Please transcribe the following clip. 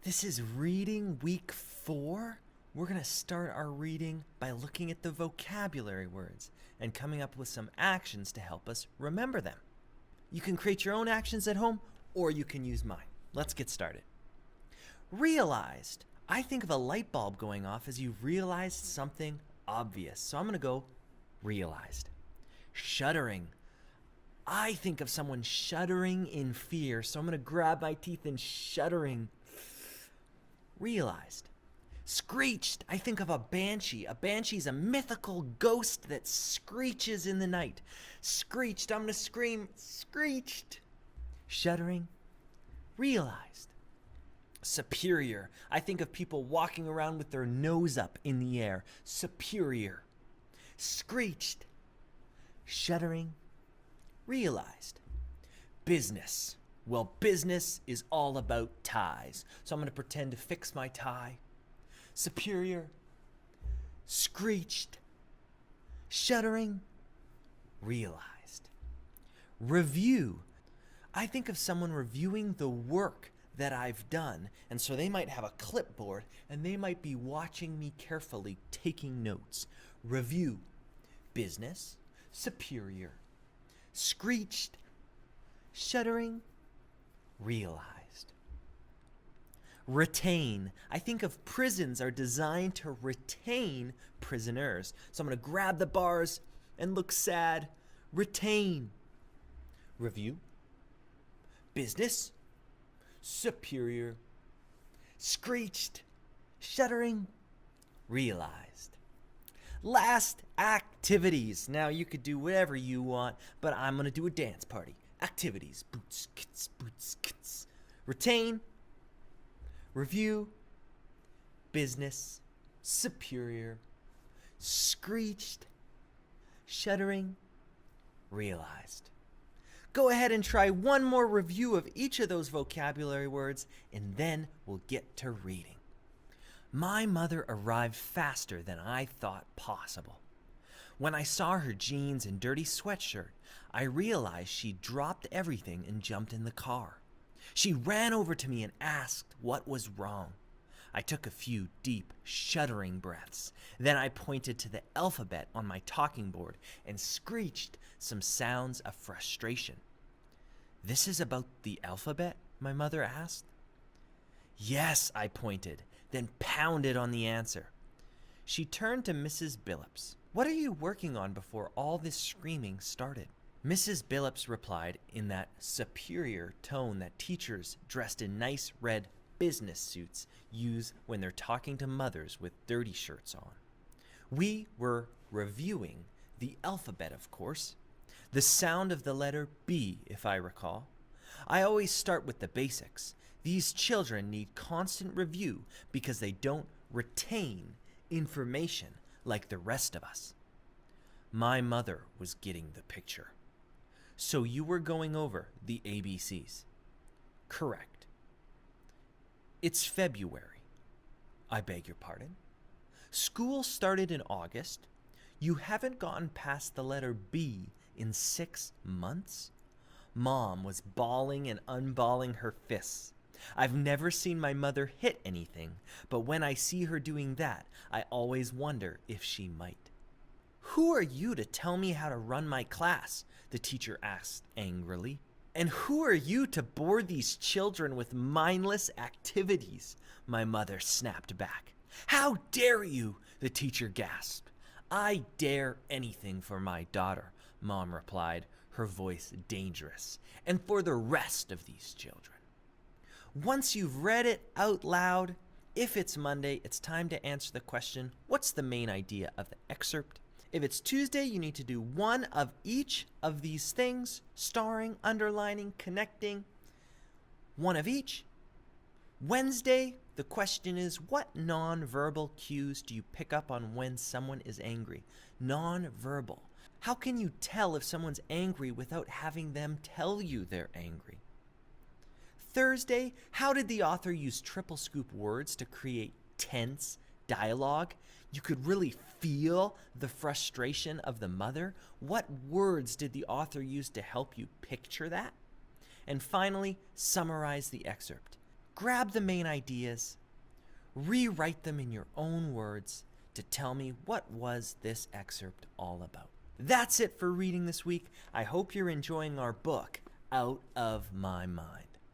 This is reading week 4. We're going to start our reading by looking at the vocabulary words and coming up with some actions to help us remember them. You can create your own actions at home or you can use mine. Let's get started. Realized. I think of a light bulb going off as you realized something obvious. So I'm going to go realized. Shuddering. I think of someone shuddering in fear. So I'm going to grab my teeth and shuddering. Realized. Screeched. I think of a banshee. A banshee is a mythical ghost that screeches in the night. Screeched. I'm going to scream. Screeched. Shuddering. Realized. Superior. I think of people walking around with their nose up in the air. Superior. Screeched. Shuddering. Realized. Business. Well, business is all about ties. So I'm going to pretend to fix my tie. Superior. Screeched. Shuddering. Realized. Review. I think of someone reviewing the work that I've done, and so they might have a clipboard and they might be watching me carefully, taking notes. Review. Business. Superior. Screeched. Shuddering. Realized. Retain. I think of prisons are designed to retain prisoners. So I'm going to grab the bars and look sad. Retain. Review. Business. Superior. Screeched. Shuddering. Realized. Last, activities. Now you could do whatever you want, but I'm going to do a dance party. Activities. Boots, kits, boots, kits. Retain. Review. Business. Superior. Screeched. Shuddering. Realized. Go ahead and try one more review of each of those vocabulary words, and then we'll get to reading. My mother arrived faster than I thought possible. When I saw her jeans and dirty sweatshirt, I realized she dropped everything and jumped in the car. She ran over to me and asked what was wrong. I took a few deep, shuddering breaths. Then I pointed to the alphabet on my talking board and screeched some sounds of frustration. "This is about the alphabet?" my mother asked. "Yes," I pointed, then pounded on the answer. She turned to Mrs. Billups. "What are you working on before all this screaming started?" Mrs. Billups replied in that superior tone that teachers dressed in nice red business suits use when they're talking to mothers with dirty shirts on. "We were reviewing the alphabet, of course. The sound of the letter B, if I recall. I always start with the basics. These children need constant review because they don't retain information like the rest of us." My mother was getting the picture. "So you were going over the ABCs?" "Correct." "It's February." "I beg your pardon?" "School started in August. You haven't gotten past the letter B in 6 months?" Mom was balling and unballing her fists. I've never seen my mother hit anything, but when I see her doing that, I always wonder if she might. "Who are you to tell me how to run my class?" the teacher asked angrily. "And who are you to bore these children with mindless activities?" my mother snapped back. "How dare you?" the teacher gasped. "I dare anything for my daughter," Mom replied, her voice dangerous, "and for the rest of these children." Once you've read it out loud, if it's Monday, it's time to answer the question, what's the main idea of the excerpt? If it's Tuesday, you need to do one of each of these things, starring, underlining, connecting, one of each. Wednesday, the question is, what non-verbal cues do you pick up on when someone is angry? Non-verbal. How can you tell if someone's angry without having them tell you they're angry? Thursday, how did the author use triple scoop words to create tense dialogue? You could really feel the frustration of the mother. What words did the author use to help you picture that? And finally, summarize the excerpt. grab the main ideas, rewrite them in your own words to tell me what was this excerpt all about. That's it for reading this week. I hope you're enjoying our book, Out of My Mind.